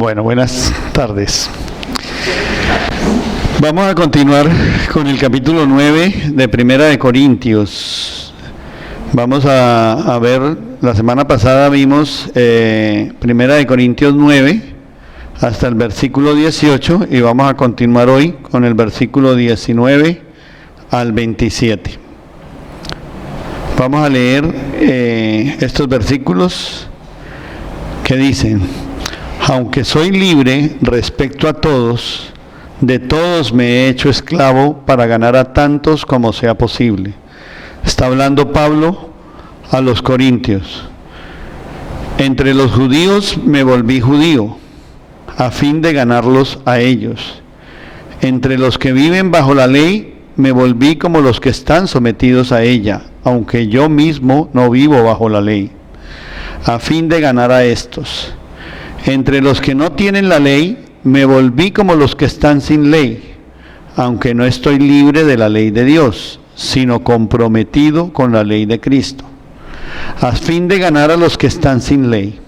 Bueno, buenas tardes. Vamos a continuar con el capítulo 9 de Primera de Corintios. Vamos a ver, la semana pasada vimos Primera de Corintios 9 hasta el versículo 18 y vamos a continuar hoy con el versículo 19 al 27. Vamos a leer estos versículos que dicen: aunque soy libre respecto a todos, de todos me he hecho esclavo para ganar a tantos como sea posible. Está hablando Pablo a los corintios. Entre los judíos me volví judío, a fin de ganarlos a ellos. Entre los que viven bajo la ley, me volví como los que están sometidos a ella, aunque yo mismo no vivo bajo la ley, a fin de ganar a estos. Entre los que no tienen la ley, me volví como los que están sin ley, aunque no estoy libre de la ley de Dios, sino comprometido con la ley de Cristo, a fin de ganar a los que están sin ley.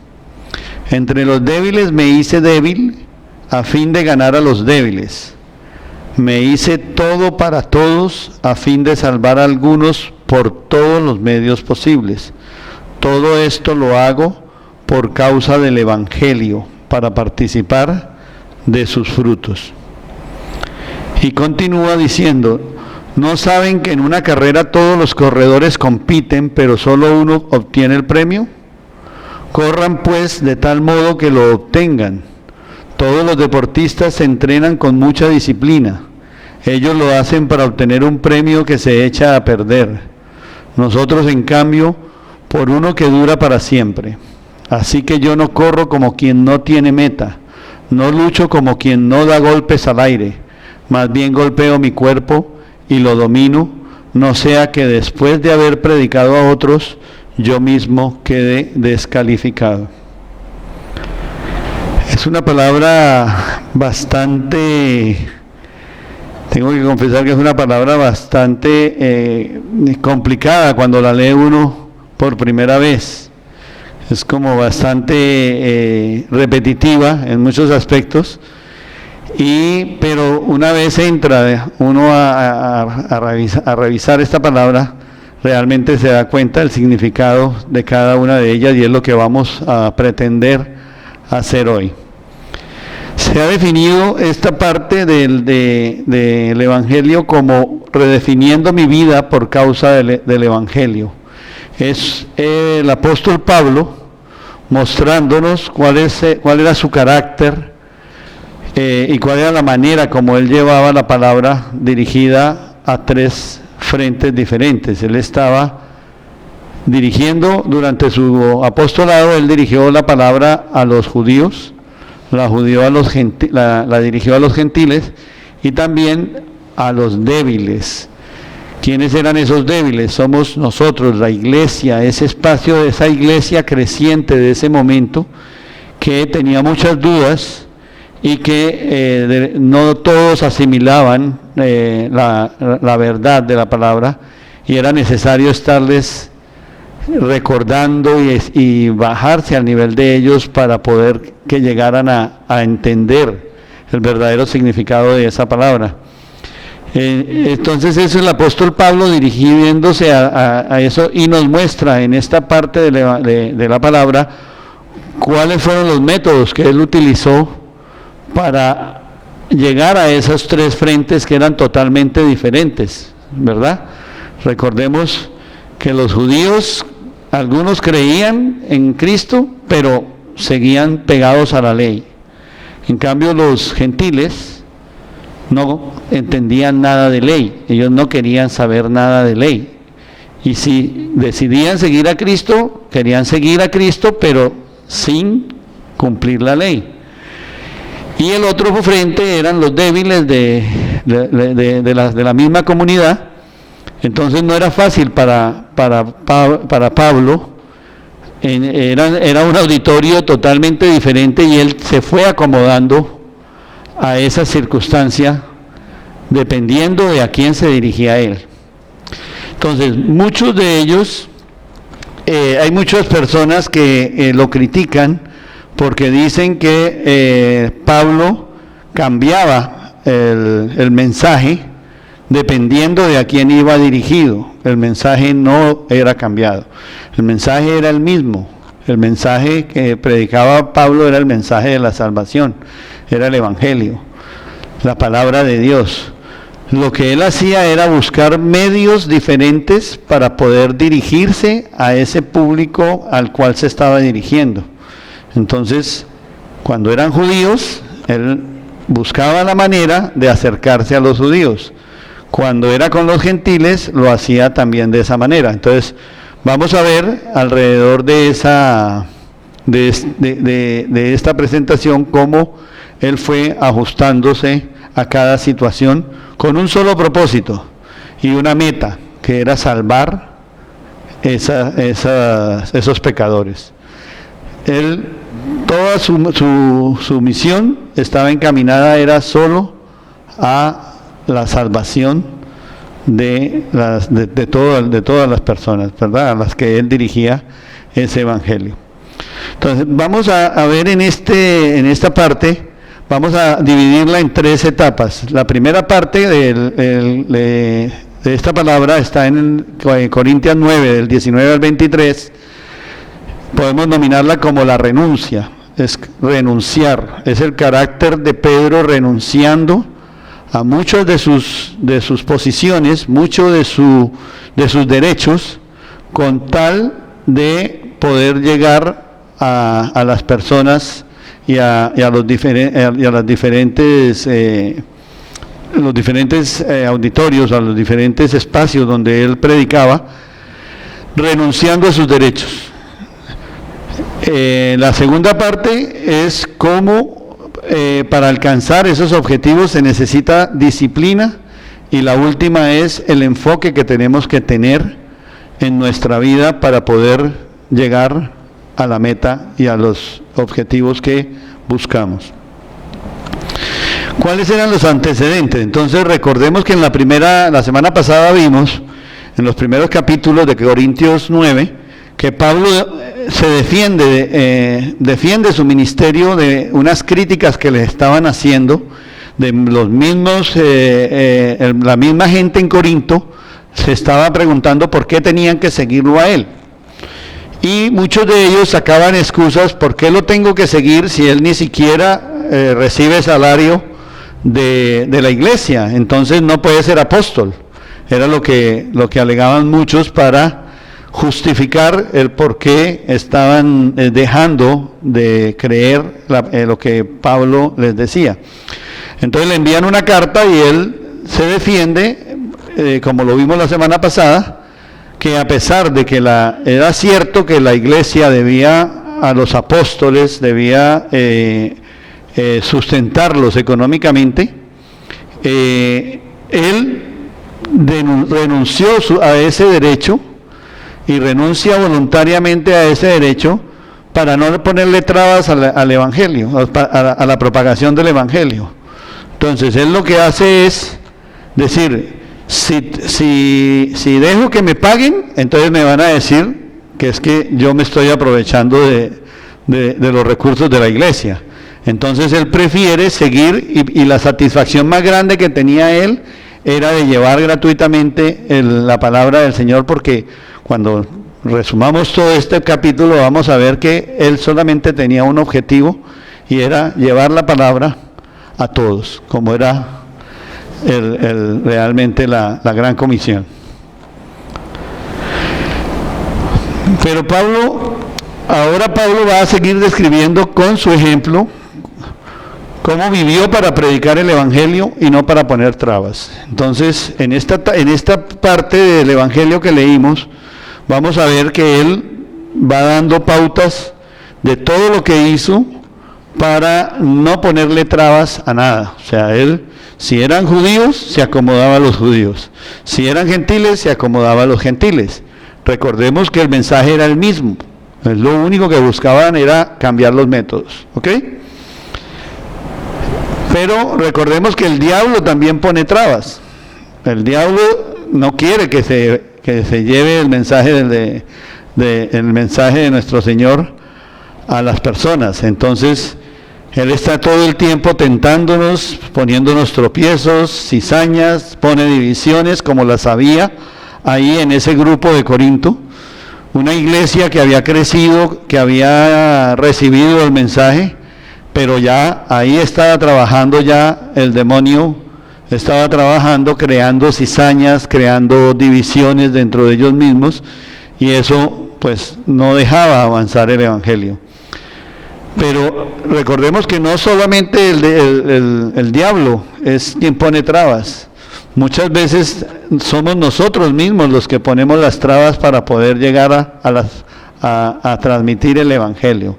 Entre los débiles me hice débil, a fin de ganar a los débiles. Me hice todo para todos, a fin de salvar a algunos por todos los medios posibles. Todo esto lo hago por causa del Evangelio, para participar de sus frutos. Y continúa diciendo: ¿no saben que en una carrera todos los corredores compiten, pero solo uno obtiene el premio? Corran pues de tal modo que lo obtengan. Todos los deportistas se entrenan con mucha disciplina. Ellos lo hacen para obtener un premio que se echa a perder. Nosotros, en cambio, por uno que dura para siempre. Así que yo no corro como quien no tiene meta, no lucho como quien no da golpes al aire, más bien golpeo mi cuerpo y lo domino, no sea que después de haber predicado a otros, yo mismo quede descalificado. Es una palabra bastante, tengo que confesar que es una palabra bastante complicada cuando la lee uno por primera vez. Es como bastante repetitiva en muchos aspectos, pero una vez entra uno a revisar esta palabra, realmente se da cuenta del significado de cada una de ellas, y es lo que vamos a pretender hacer hoy. Se ha definido esta parte del Evangelio como redefiniendo mi vida por causa del Evangelio. Es el apóstol Pablo mostrándonos cuál era su carácter y cuál era la manera como él llevaba la palabra dirigida a tres frentes diferentes. Él estaba dirigiendo, durante su apostolado, él dirigió la palabra a los judíos, la dirigió a los gentiles y también a los débiles. ¿Quiénes eran esos débiles? Somos nosotros, la iglesia, ese espacio de esa iglesia creciente de ese momento, que tenía muchas dudas y que no todos asimilaban la verdad de la palabra, y era necesario estarles recordando y bajarse al nivel de ellos para poder que llegaran a entender el verdadero significado de esa palabra. Entonces es el apóstol Pablo dirigiéndose a eso, y nos muestra en esta parte de la palabra cuáles fueron los métodos que él utilizó para llegar a esos tres frentes que eran totalmente diferentes, ¿verdad? Recordemos que los judíos, algunos creían en Cristo, pero seguían pegados a la ley. En cambio, los gentiles no entendían nada de ley, ellos no querían saber nada de ley, y si decidían seguir a Cristo, querían seguir a Cristo, pero sin cumplir la ley. Y el otro frente eran los débiles de la misma comunidad. Entonces no era fácil para Pablo, era un auditorio totalmente diferente, y él se fue acomodando a esa circunstancia dependiendo de a quién se dirigía él. Entonces, muchos de ellos, hay muchas personas que lo critican porque dicen que Pablo cambiaba el mensaje dependiendo de a quién iba dirigido. El mensaje no era cambiado, el mensaje era el mismo. El mensaje que predicaba Pablo era el mensaje de la salvación, era el Evangelio, la palabra de Dios. Lo que él hacía era buscar medios diferentes para poder dirigirse a ese público al cual se estaba dirigiendo. Entonces, cuando eran judíos, él buscaba la manera de acercarse a los judíos. Cuando era con los gentiles, lo hacía también de esa manera. Entonces, vamos a ver alrededor de esta presentación cómo él fue ajustándose a cada situación con un solo propósito y una meta, que era salvar esos pecadores. Él, toda su misión estaba encaminada, era solo a la salvación de todas las personas, ¿verdad?, a las que él dirigía ese evangelio. Entonces, vamos a ver en esta parte, vamos a dividirla en 3 etapas. La primera parte de esta palabra está en Corintios 9, del 19 al 23. Podemos nominarla como la renuncia, es renunciar, es el carácter de Pedro renunciando a muchas de sus posiciones, muchos de sus derechos, con tal de poder llegar a las personas y a los diferentes auditorios, a los diferentes espacios donde él predicaba, renunciando a sus derechos. La segunda parte es cómo para alcanzar esos objetivos se necesita disciplina, y la última es el enfoque que tenemos que tener en nuestra vida para poder llegar a la meta y a los objetivos que buscamos. ¿Cuáles eran los antecedentes? Entonces recordemos que la semana pasada vimos, en los primeros capítulos de Corintios 9, que Pablo se defiende su ministerio de unas críticas que le estaban haciendo de los mismos, la misma gente en Corinto se estaba preguntando por qué tenían que seguirlo a él. Y muchos de ellos sacaban excusas: ¿por qué lo tengo que seguir si él ni siquiera recibe salario de la iglesia? Entonces no puede ser apóstol. Era lo que alegaban muchos para justificar el por qué estaban dejando de creer lo que Pablo les decía. Entonces le envían una carta y él se defiende, como lo vimos la semana pasada, que a pesar de que era cierto que la iglesia debía a los apóstoles, debía sustentarlos económicamente, él renunció a ese derecho y renuncia voluntariamente a ese derecho para no ponerle trabas al evangelio, a la propagación del evangelio. Entonces él lo que hace es decir: si dejo que me paguen, entonces me van a decir que es que yo me estoy aprovechando de los recursos de la iglesia. Entonces él prefiere seguir, y la satisfacción más grande que tenía él era de llevar gratuitamente la palabra del Señor, porque cuando resumamos todo este capítulo vamos a ver que él solamente tenía un objetivo, y era llevar la palabra a todos, como era realmente la gran comisión. Pero ahora Pablo va a seguir describiendo con su ejemplo cómo vivió para predicar el evangelio y no para poner trabas. Entonces, en esta parte del evangelio que leímos, vamos a ver que él va dando pautas de todo lo que hizo para no ponerle trabas a nada. O sea, él, si eran judíos, se acomodaba a los judíos; si eran gentiles, se acomodaba a los gentiles. Recordemos que el mensaje era el mismo, lo único que buscaban era cambiar los métodos, ¿ok? Pero recordemos que el diablo también pone trabas. El diablo no quiere que se lleve el mensaje el mensaje de nuestro Señor a las personas. Entonces, Él está todo el tiempo tentándonos, poniéndonos tropiezos, cizañas, pone divisiones como las había ahí en ese grupo de Corinto. Una iglesia que había crecido, que había recibido el mensaje, pero ya ahí estaba trabajando ya el demonio, estaba trabajando, creando cizañas, creando divisiones dentro de ellos mismos, y eso pues no dejaba avanzar el evangelio. Pero recordemos que no solamente el diablo es quien pone trabas. Muchas veces somos nosotros mismos los que ponemos las trabas para poder llegar a transmitir el evangelio.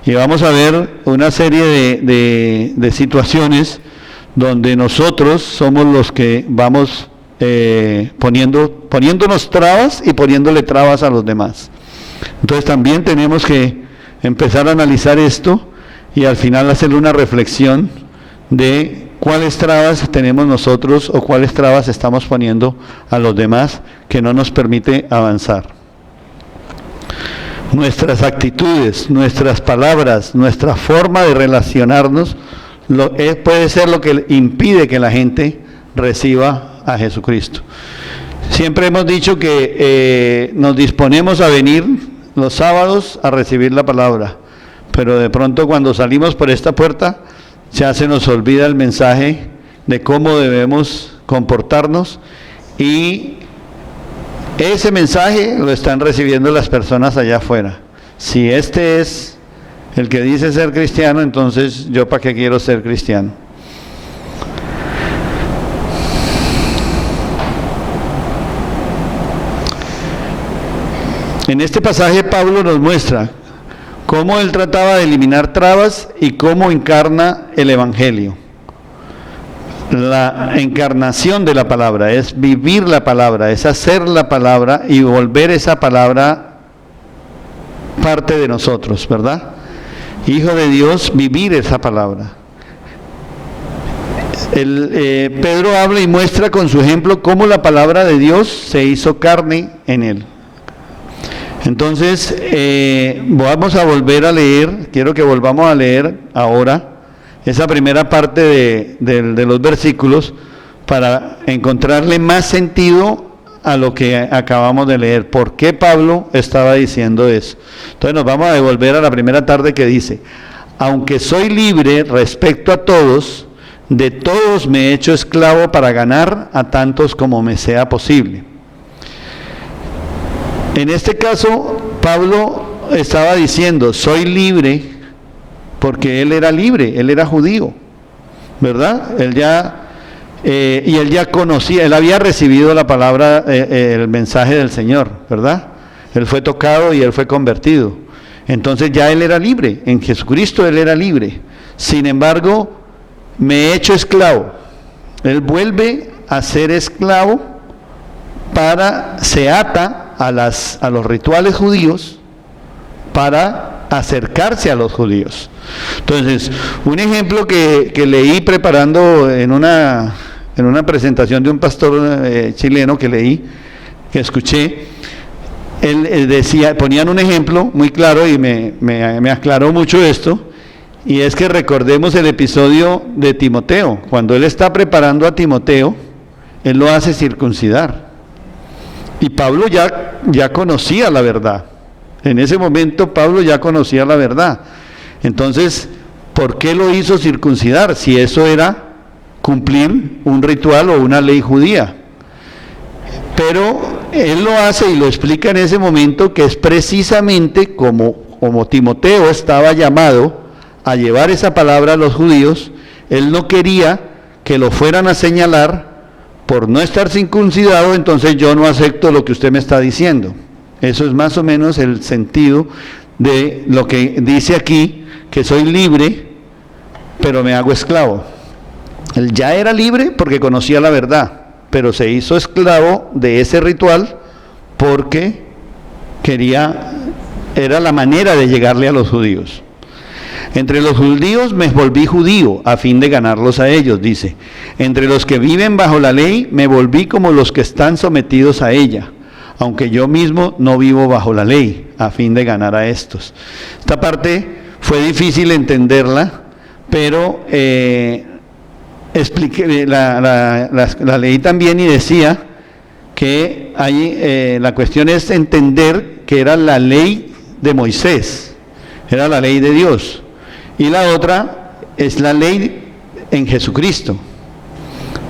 Y vamos a ver una serie de situaciones donde nosotros somos los que vamos poniéndonos trabas y poniéndole trabas a los demás. Entonces también tenemos que empezar a analizar esto y al final hacer una reflexión de cuáles trabas tenemos nosotros o cuáles trabas estamos poniendo a los demás que no nos permite avanzar. Nuestras actitudes, nuestras palabras, nuestra forma de relacionarnos puede ser lo que impide que la gente reciba a Jesucristo. Siempre hemos dicho que nos disponemos a venir los sábados a recibir la palabra, pero de pronto cuando salimos por esta puerta ya se nos olvida el mensaje de cómo debemos comportarnos, y ese mensaje lo están recibiendo las personas allá afuera. Si este es el que dice ser cristiano, entonces yo para qué quiero ser cristiano. En este pasaje Pablo nos muestra cómo él trataba de eliminar trabas y cómo encarna el evangelio. La encarnación de la palabra es vivir la palabra, es hacer la palabra y volver esa palabra parte de nosotros, ¿verdad? Hijo de Dios, vivir esa palabra. Pedro habla y muestra con su ejemplo cómo la palabra de Dios se hizo carne en él. Entonces, vamos a volver a leer, quiero que volvamos a leer ahora esa primera parte de los versículos para encontrarle más sentido a lo que acabamos de leer. ¿Por qué Pablo estaba diciendo eso? Entonces nos vamos a devolver a la primera parte que dice: aunque soy libre respecto a todos, de todos me he hecho esclavo para ganar a tantos como me sea posible. En este caso, Pablo estaba diciendo, soy libre, porque él era libre, él era judío, ¿verdad? Él ya conocía, él había recibido la palabra, el mensaje del Señor, ¿verdad? Él fue tocado y él fue convertido. Entonces ya él era libre, en Jesucristo él era libre. Sin embargo, me he hecho esclavo. Él vuelve a ser esclavo se ata a los rituales judíos para acercarse a los judíos. Entonces, un ejemplo que leí preparando en una presentación de un pastor chileno que escuché, él decía, ponían un ejemplo muy claro y me aclaró mucho esto, y es que recordemos el episodio de Timoteo. Cuando él está preparando a Timoteo, él lo hace circuncidar. Y Pablo ya conocía la verdad. En ese momento Pablo ya conocía la verdad. Entonces, ¿por qué lo hizo circuncidar? Si eso era cumplir un ritual o una ley judía. Pero él lo hace y lo explica en ese momento, que es precisamente como Timoteo estaba llamado a llevar esa palabra a los judíos. Él no quería que lo fueran a señalar por no estar circuncidado, entonces yo no acepto lo que usted me está diciendo. Eso es más o menos el sentido de lo que dice aquí, que soy libre, pero me hago esclavo. Él ya era libre porque conocía la verdad, pero se hizo esclavo de ese ritual porque era la manera de llegarle a los judíos. Entre los judíos me volví judío a fin de ganarlos a ellos, dice. Entre los que viven bajo la ley me volví como los que están sometidos a ella, aunque yo mismo no vivo bajo la ley, a fin de ganar a estos. Esta parte fue difícil entenderla, pero la leí también y decía que la cuestión es entender que era la ley de Moisés, era la ley de Dios, y la otra es la ley en Jesucristo,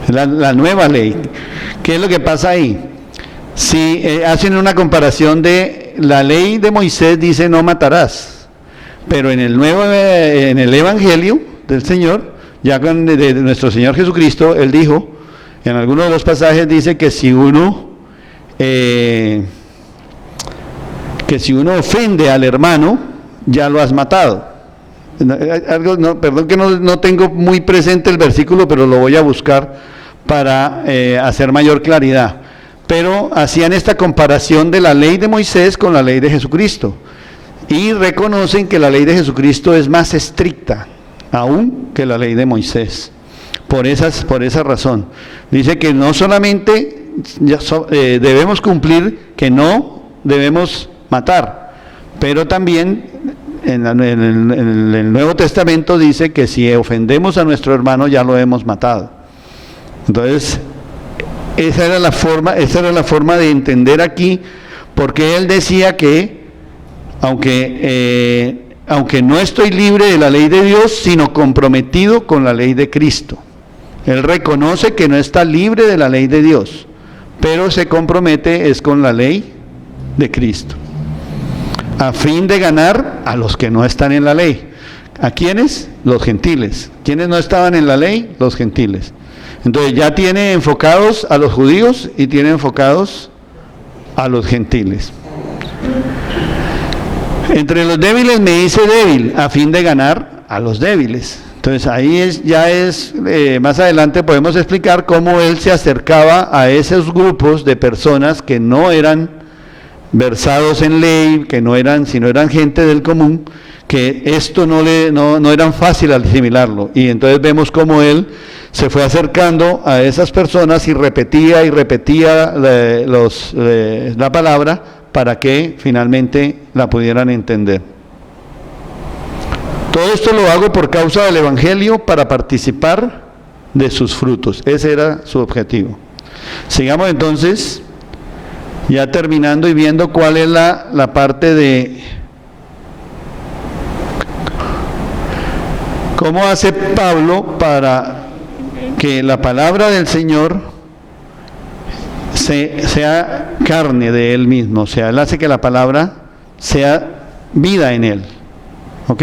la nueva ley. ¿Qué es lo que pasa ahí? Si hacen una comparación de la ley de Moisés, dice no matarás, pero en el Evangelio del Señor, ya de nuestro Señor Jesucristo, Él dijo, en algunos de los pasajes dice que si uno ofende al hermano, ya lo has matado. Perdón que no tengo muy presente el versículo, pero lo voy a buscar para hacer mayor claridad. Pero hacían esta comparación de la ley de Moisés con la ley de Jesucristo. Y reconocen que la ley de Jesucristo es más estricta aún que la ley de Moisés. Por esa razón. Dice que no solamente debemos cumplir, que no debemos matar, pero también en el Nuevo Testamento dice que si ofendemos a nuestro hermano ya lo hemos matado. Entonces, esa era la forma de entender aquí, porque él decía que aunque no estoy libre de la ley de Dios, sino comprometido con la ley de Cristo. Él reconoce que no está libre de la ley de Dios, pero se compromete es con la ley de Cristo, a fin de ganar a los que no están en la ley. ¿A quiénes? Los gentiles. ¿Quiénes no estaban en la ley? Los gentiles. Entonces ya tiene enfocados a los judíos y tiene enfocados a los gentiles. Entre los débiles me hice débil, a fin de ganar a los débiles. Entonces ahí más adelante podemos explicar cómo él se acercaba a esos grupos de personas que no eran versados en ley, sino eran gente del común, que esto no eran fácil asimilarlo. Y entonces vemos cómo él se fue acercando a esas personas y repetía la palabra para que finalmente la pudieran entender. Todo esto lo hago por causa del Evangelio, para participar de sus frutos. Ese era su objetivo. Sigamos entonces, ya terminando y viendo cuál es la parte de cómo hace Pablo para que la palabra del Señor sea carne de él mismo. O sea, él hace que la palabra sea vida en él. ¿Ok?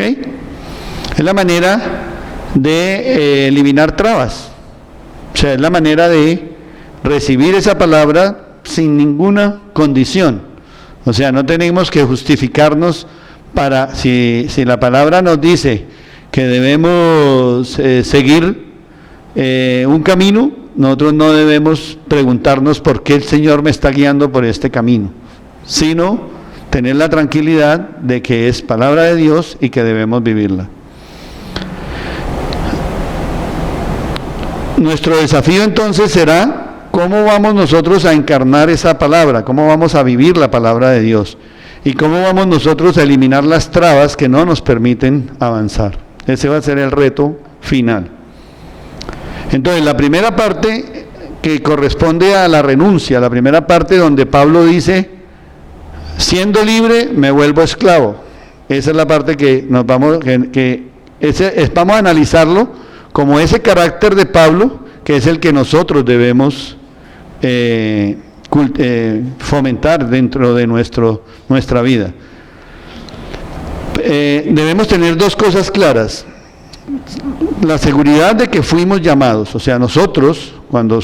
Es la manera de eliminar trabas. O sea, es la manera de recibir esa palabra sin ninguna condición. O sea, no tenemos que justificarnos para, si la palabra nos dice que debemos seguir un camino, nosotros no debemos preguntarnos por qué el Señor me está guiando por este camino, sino tener la tranquilidad de que es palabra de Dios y que debemos vivirla. Nuestro desafío entonces será cómo vamos nosotros a encarnar esa palabra, cómo vamos a vivir la palabra de Dios y cómo vamos nosotros a eliminar las trabas que no nos permiten avanzar. Ese va a ser el reto final. Entonces, la primera parte que corresponde a la renuncia, la primera parte donde Pablo dice, siendo libre me vuelvo esclavo. Esa es la parte que vamos a analizarlo como ese carácter de Pablo, que es el que nosotros debemos fomentar dentro de nuestra vida. Debemos tener dos cosas claras: la seguridad de que fuimos llamados. O sea, nosotros cuando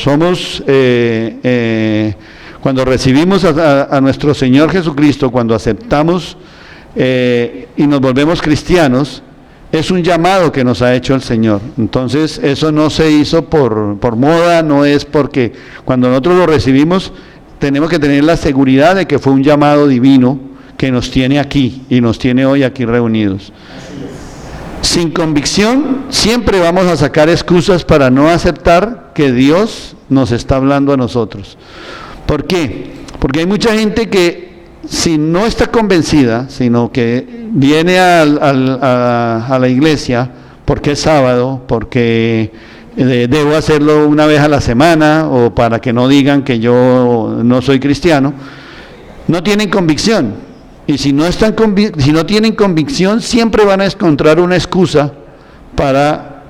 cuando recibimos a nuestro Señor Jesucristo, cuando aceptamos y nos volvemos cristianos, es un llamado que nos ha hecho el Señor. Entonces eso no se hizo por moda, no es porque cuando nosotros lo recibimos tenemos que tener la seguridad de que fue un llamado divino que nos tiene aquí y nos tiene hoy aquí reunidos. Sin convicción siempre vamos a sacar excusas para no aceptar que Dios nos está hablando a nosotros. ¿Por qué? Porque hay mucha gente que si no está convencida, sino que viene a la iglesia porque es sábado, porque debo hacerlo una vez a la semana o para que no digan que yo no soy cristiano, no tienen convicción. Y si no tienen convicción, siempre van a encontrar una excusa para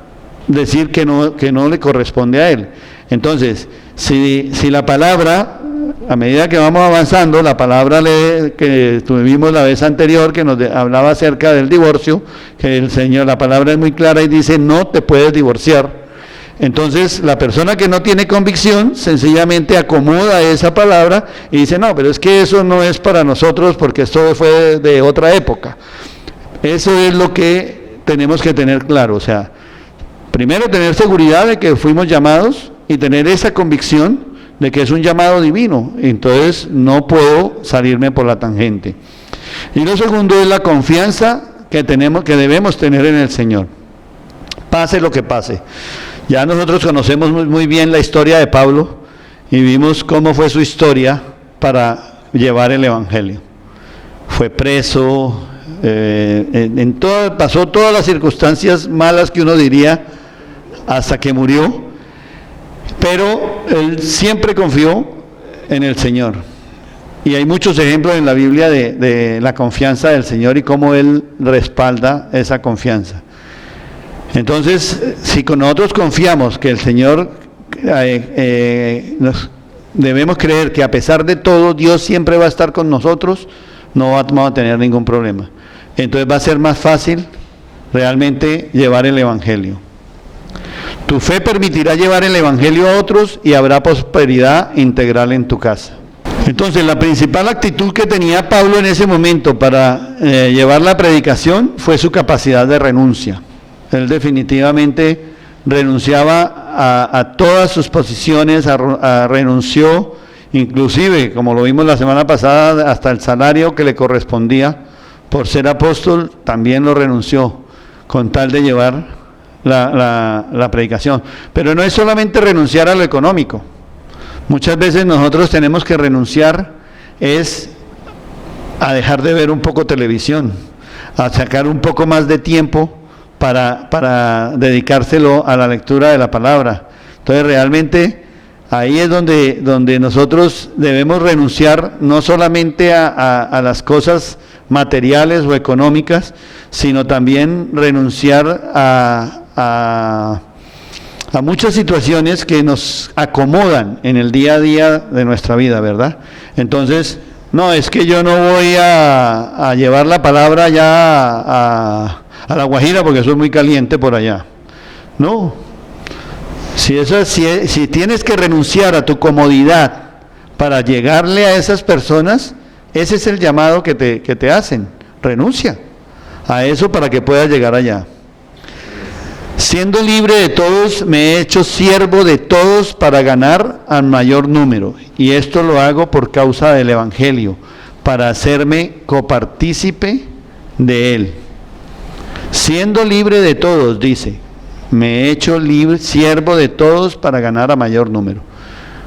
decir que no le corresponde a él. Entonces, si la palabra, a medida que vamos avanzando, la palabra que tuvimos la vez anterior, que nos hablaba acerca del divorcio, que la palabra es muy clara y dice, no te puedes divorciar. Entonces, la persona que no tiene convicción, sencillamente acomoda esa palabra y dice, no, pero es que eso no es para nosotros porque esto fue de otra época. Eso es lo que tenemos que tener claro, o sea, primero tener seguridad de que fuimos llamados y tener esa convicción de que es un llamado divino, entonces no puedo salirme por la tangente. Y lo segundo es la confianza que debemos tener en el Señor, pase lo que pase. Ya nosotros conocemos muy bien la historia de Pablo y vimos cómo fue su historia para llevar el Evangelio. Fue preso, pasó todas las circunstancias malas que uno diría hasta que murió, pero él siempre confió en el Señor. Y hay muchos ejemplos en la Biblia de la confianza del Señor y cómo Él respalda esa confianza. Entonces, si nosotros confiamos que el Señor, debemos creer que a pesar de todo, Dios siempre va a estar con nosotros, no vamos a tener ningún problema. Entonces va a ser más fácil realmente llevar el Evangelio. Tu fe permitirá llevar el Evangelio a otros y habrá prosperidad integral en tu casa. Entonces, la principal actitud que tenía Pablo en ese momento para llevar la predicación fue su capacidad de renuncia. Él definitivamente renunciaba a todas sus posiciones, renunció, inclusive, como lo vimos la semana pasada, hasta el salario que le correspondía por ser apóstol, también lo renunció, con tal de llevar la predicación. Pero no es solamente renunciar a lo económico. Muchas veces nosotros tenemos que renunciar a dejar de ver un poco televisión, a sacar un poco más de tiempo para dedicárselo a la lectura de la palabra. Entonces realmente ahí es donde nosotros debemos renunciar no solamente a las cosas materiales o económicas, sino también renunciar a muchas situaciones que nos acomodan en el día a día de nuestra vida, ¿verdad? Entonces, no, es que yo no voy a llevar la palabra ya a La Guajira porque eso es muy caliente por allá. No. Si tienes que renunciar a tu comodidad para llegarle a esas personas, ese es el llamado que te hacen. Renuncia a eso para que puedas llegar allá. Siendo libre de todos, me he hecho siervo de todos para ganar al mayor número. Y esto lo hago por causa del Evangelio, para hacerme copartícipe de él. Siendo libre de todos, dice, me he hecho siervo de todos para ganar a mayor número.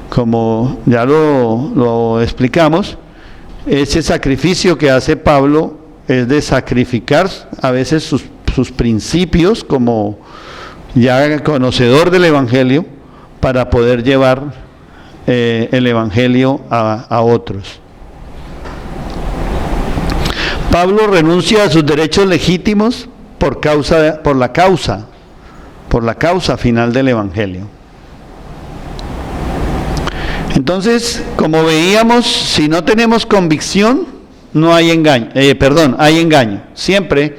Como ya lo explicamos, ese sacrificio que hace Pablo es de sacrificar a veces sus principios como ya conocedor del Evangelio para poder llevar el Evangelio a otros. Pablo renuncia a sus derechos legítimos por la causa final del Evangelio. Entonces, como veíamos, si no tenemos convicción, no hay engaño, hay engaño. Siempre,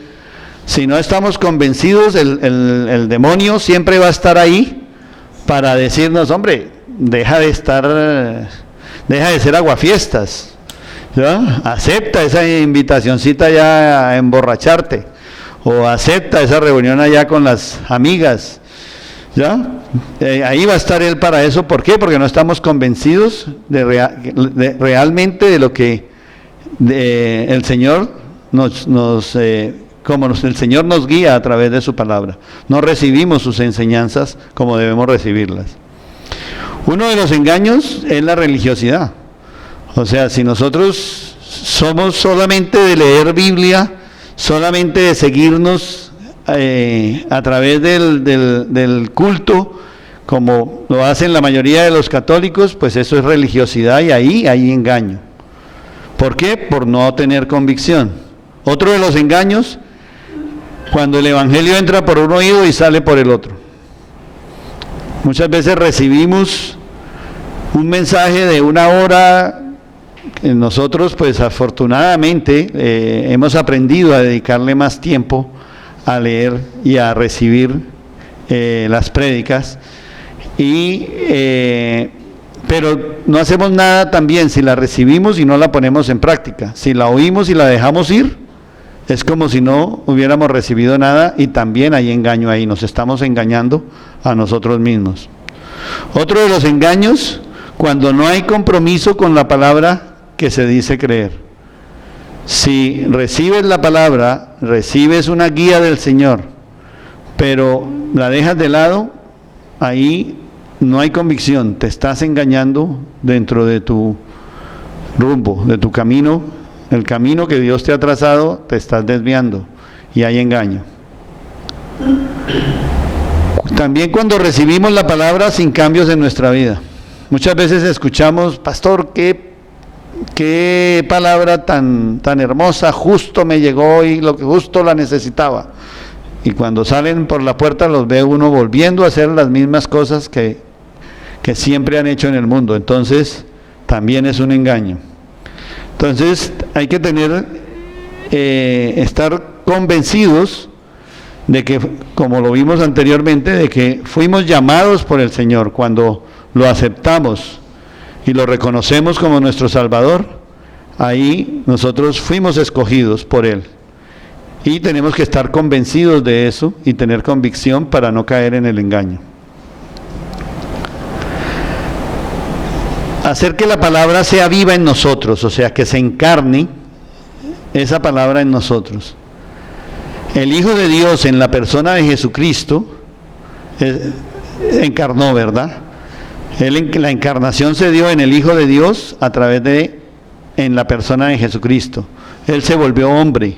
si no estamos convencidos, el demonio siempre va a estar ahí para decirnos, hombre, deja de ser aguafiestas, ¿ya? Acepta esa invitacioncita ya a emborracharte, o acepta esa reunión allá con las amigas, ¿ya? Ahí va a estar él para eso. ¿Por qué? Porque no estamos convencidos realmente de lo que el Señor el Señor nos guía a través de su palabra. No recibimos sus enseñanzas como debemos recibirlas. Uno de los engaños es la religiosidad. O sea, si nosotros somos solamente de leer Biblia, solamente de seguirnos a través del culto, como lo hacen la mayoría de los católicos, pues eso es religiosidad y ahí hay engaño. ¿Por qué? Por no tener convicción. Otro de los engaños, cuando el evangelio entra por un oído y sale por el otro. Muchas veces recibimos un mensaje de una hora. Nosotros pues afortunadamente hemos aprendido a dedicarle más tiempo a leer y a recibir las prédicas, pero no hacemos nada también si la recibimos y no la ponemos en práctica. Si la oímos y la dejamos ir, es como si no hubiéramos recibido nada, y también hay engaño ahí, nos estamos engañando a nosotros mismos. Otro de los engaños, cuando no hay compromiso con la palabra que se dice creer. Si recibes la palabra, recibes una guía del Señor, pero la dejas de lado, ahí no hay convicción, te estás engañando dentro de tu rumbo, de tu camino, el camino que Dios te ha trazado, te estás desviando y hay engaño. También cuando recibimos la palabra sin cambios en nuestra vida. Muchas veces escuchamos, pastor, qué palabra tan hermosa, justo me llegó y lo que justo la necesitaba. Y cuando salen por la puerta los ve uno volviendo a hacer las mismas cosas que siempre han hecho en el mundo. Entonces también es un engaño. Entonces hay que estar convencidos de que, como lo vimos anteriormente, de que fuimos llamados por el Señor. Cuando lo aceptamos y lo reconocemos como nuestro Salvador, ahí nosotros fuimos escogidos por Él. Y tenemos que estar convencidos de eso y tener convicción para no caer en el engaño. Hacer que la palabra sea viva en nosotros, o sea, que se encarne esa palabra en nosotros. El Hijo de Dios en la persona de Jesucristo encarnó, ¿verdad? La encarnación se dio en el Hijo de Dios en la persona de Jesucristo. Él se volvió hombre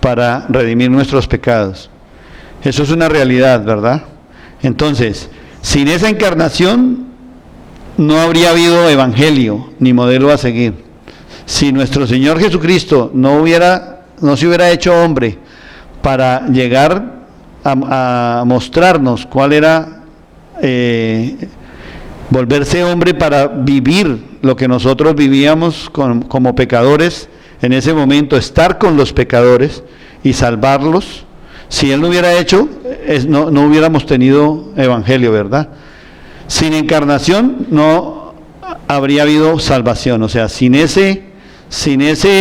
para redimir nuestros pecados. Eso es una realidad, ¿verdad? Entonces, sin esa encarnación no habría habido evangelio ni modelo a seguir. Si nuestro Señor Jesucristo no se hubiera hecho hombre para llegar a mostrarnos cuál era volverse hombre para vivir lo que nosotros vivíamos como pecadores en ese momento, estar con los pecadores y salvarlos. Si Él no hubiera hecho, no hubiéramos tenido evangelio, ¿verdad? Sin encarnación no habría habido salvación. O sea, sin ese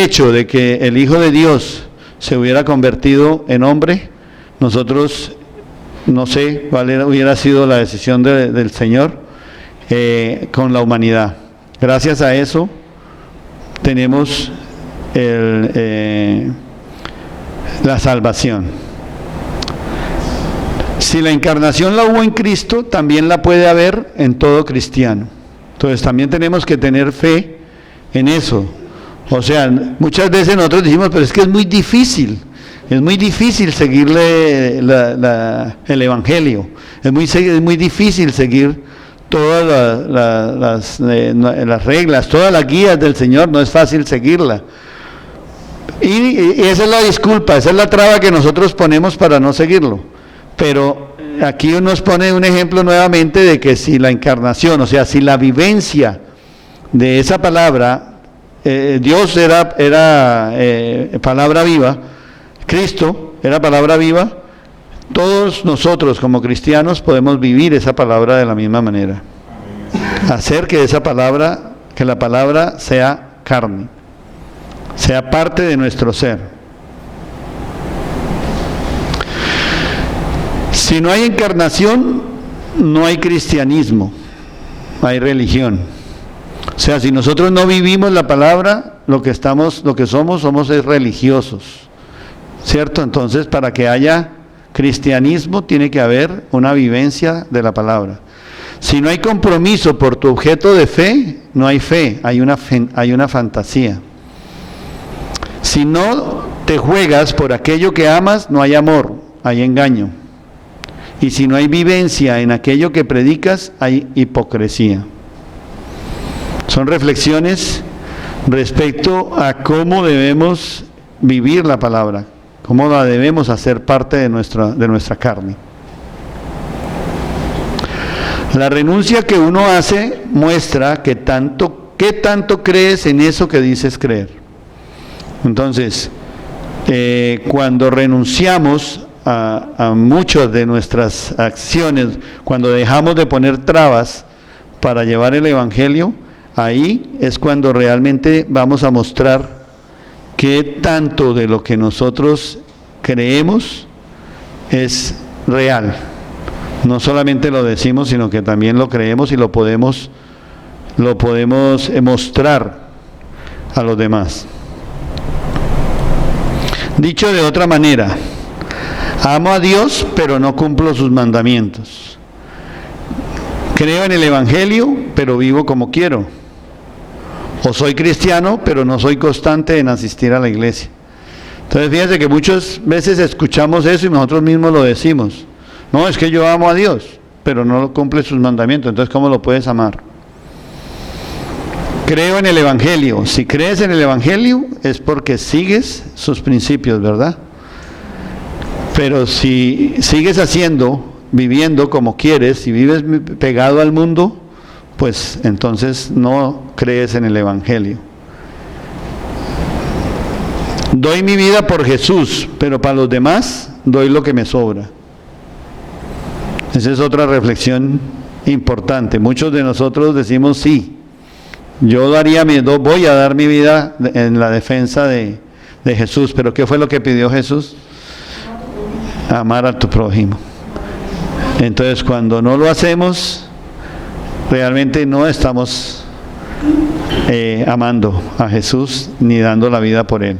hecho de que el Hijo de Dios se hubiera convertido en hombre, nosotros, no sé cuál hubiera sido la decisión del Señor con la humanidad. Gracias a eso tenemos la salvación. Si la encarnación la hubo en Cristo, también la puede haber en todo cristiano. Entonces también tenemos que tener fe en eso. O sea, muchas veces nosotros decimos, pero es que es muy difícil seguirle el Evangelio, es muy difícil seguir todas las reglas, todas las guías del Señor, no es fácil seguirla. Y esa es la disculpa, esa es la traba que nosotros ponemos para no seguirlo. Pero aquí nos pone un ejemplo nuevamente de que si la encarnación, o sea, si la vivencia de esa palabra, Dios era palabra viva, Cristo era palabra viva, todos nosotros como cristianos podemos vivir esa palabra de la misma manera. Hacer que la palabra sea carne, sea parte de nuestro ser. Si no hay encarnación, no hay cristianismo, hay religión. O sea, si nosotros no vivimos la palabra, lo que somos es religiosos, ¿cierto? Entonces, para que haya cristianismo, tiene que haber una vivencia de la palabra. Si no hay compromiso por tu objeto de fe, no hay fe, hay una fantasía. Si no te juegas por aquello que amas, no hay amor, hay engaño. Y si no hay vivencia en aquello que predicas, hay hipocresía. Son reflexiones respecto a cómo debemos vivir la palabra, cómo la debemos hacer parte de nuestra carne. La renuncia que uno hace muestra qué tanto crees en eso que dices creer. Entonces, cuando renunciamos a muchas de nuestras acciones, cuando dejamos de poner trabas para llevar el Evangelio, ahí es cuando realmente vamos a mostrar qué tanto de lo que nosotros creemos es real. No solamente lo decimos, sino que también lo creemos y lo podemos mostrar a los demás. Dicho de otra manera, amo a Dios, pero no cumplo sus mandamientos. Creo en el Evangelio, pero vivo como quiero. O soy cristiano, pero no soy constante en asistir a la iglesia. Entonces fíjense que muchas veces escuchamos eso y nosotros mismos lo decimos. No, es que yo amo a Dios, pero no cumple sus mandamientos. Entonces, ¿cómo lo puedes amar? Creo en el Evangelio. Si crees en el Evangelio es porque sigues sus principios, ¿verdad? Pero si sigues viviendo como quieres, si vives pegado al mundo, pues entonces no crees en el Evangelio. Doy mi vida por Jesús, pero para los demás doy lo que me sobra. Esa es otra reflexión importante. Muchos de nosotros decimos sí, voy a dar mi vida en la defensa de Jesús, pero ¿qué fue lo que pidió Jesús? Amar a tu prójimo. Entonces, cuando no lo hacemos, realmente no estamos amando a Jesús ni dando la vida por Él.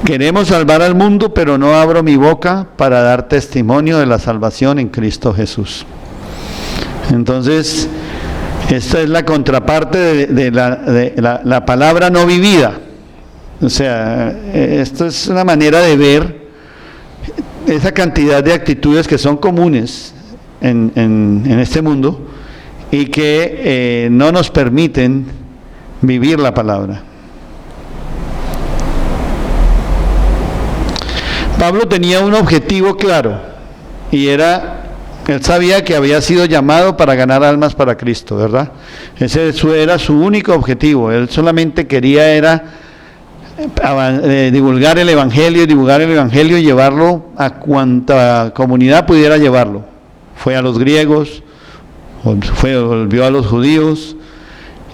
Queremos salvar al mundo, pero no abro mi boca para dar testimonio de la salvación en Cristo Jesús. Entonces, esta es la contraparte de la palabra no vivida. O sea, esto es una manera de ver esa cantidad de actitudes que son comunes en este mundo y que no nos permiten vivir la palabra. Pablo tenía un objetivo claro y él sabía que había sido llamado para ganar almas para Cristo, ¿verdad? Ese era su único objetivo. Él solamente quería divulgar el Evangelio y llevarlo a cuanta comunidad pudiera llevarlo. Fue a los griegos, volvió a los judíos,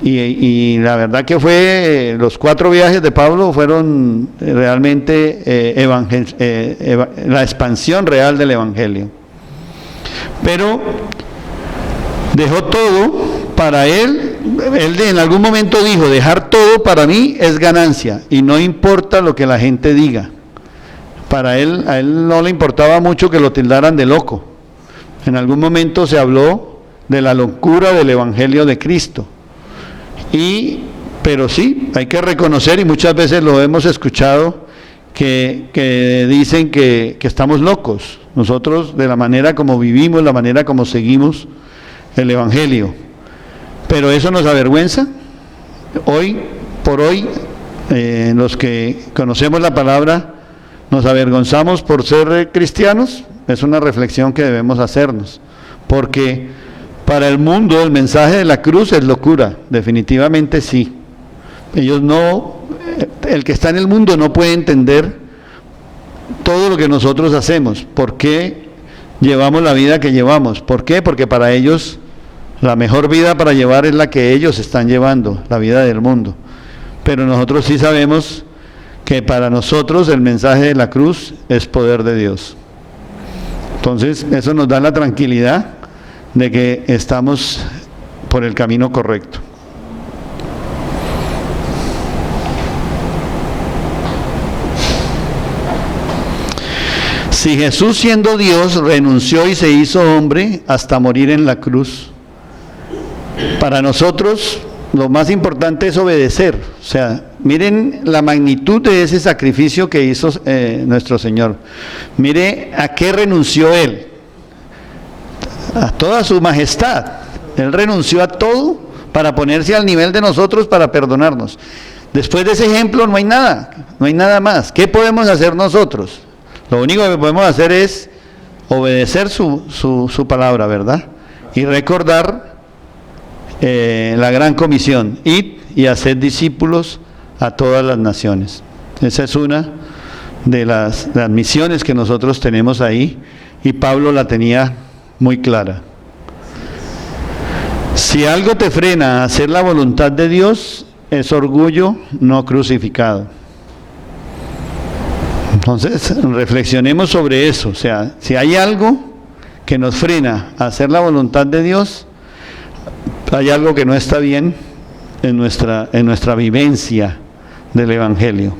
y la verdad que los 4 viajes de Pablo fueron realmente la expansión real del Evangelio. Pero dejó todo para él en algún momento dijo, dejar todo para mí es ganancia, y no importa lo que la gente diga. A él no le importaba mucho que lo tildaran de loco. En algún momento se habló de la locura del Evangelio de Cristo. Pero sí, hay que reconocer, y muchas veces lo hemos escuchado, que dicen que estamos locos. Nosotros, de la manera como vivimos, la manera como seguimos el Evangelio. Pero eso nos avergüenza. Hoy por hoy, los que conocemos la palabra, nos avergonzamos por ser cristianos. Es una reflexión que debemos hacernos. Porque para el mundo el mensaje de la cruz es locura, definitivamente sí. El que está en el mundo no puede entender todo lo que nosotros hacemos. ¿Por qué llevamos la vida que llevamos? ¿Por qué? Porque para ellos la mejor vida para llevar es la que ellos están llevando, la vida del mundo. Pero nosotros sí sabemos que para nosotros el mensaje de la cruz es poder de Dios. Entonces eso nos da la tranquilidad de que estamos por el camino correcto. Si Jesús, siendo Dios, renunció y se hizo hombre hasta morir en la cruz, Para nosotros lo más importante es obedecer. O sea, miren la magnitud de ese sacrificio que hizo nuestro Señor. Mire a qué renunció Él. A toda su majestad. Él renunció a todo para ponerse al nivel de nosotros para perdonarnos. Después de ese ejemplo no hay nada más. ¿Qué podemos hacer nosotros? Lo único que podemos hacer es obedecer su palabra, ¿verdad? Y recordar la gran comisión, id y hacer discípulos a todas las naciones. Esa es una de las misiones que nosotros tenemos ahí, y Pablo la tenía muy clara. Si algo te frena a hacer la voluntad de Dios, es orgullo no crucificado. Entonces, reflexionemos sobre eso. O sea, si hay algo que nos frena a hacer la voluntad de Dios, hay algo que no está bien en nuestra vivencia del Evangelio.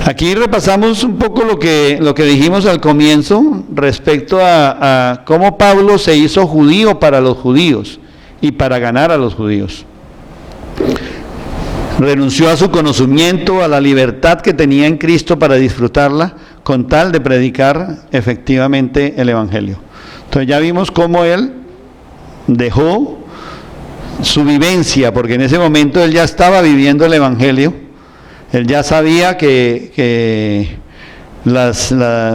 Aquí repasamos un poco lo que dijimos al comienzo respecto a cómo Pablo se hizo judío para los judíos y para ganar a los judíos. Renunció a su conocimiento, a la libertad que tenía en Cristo para disfrutarla, con tal de predicar efectivamente el Evangelio. Entonces ya vimos cómo él dejó su vivencia, porque en ese momento él ya estaba viviendo el Evangelio. Él ya sabía que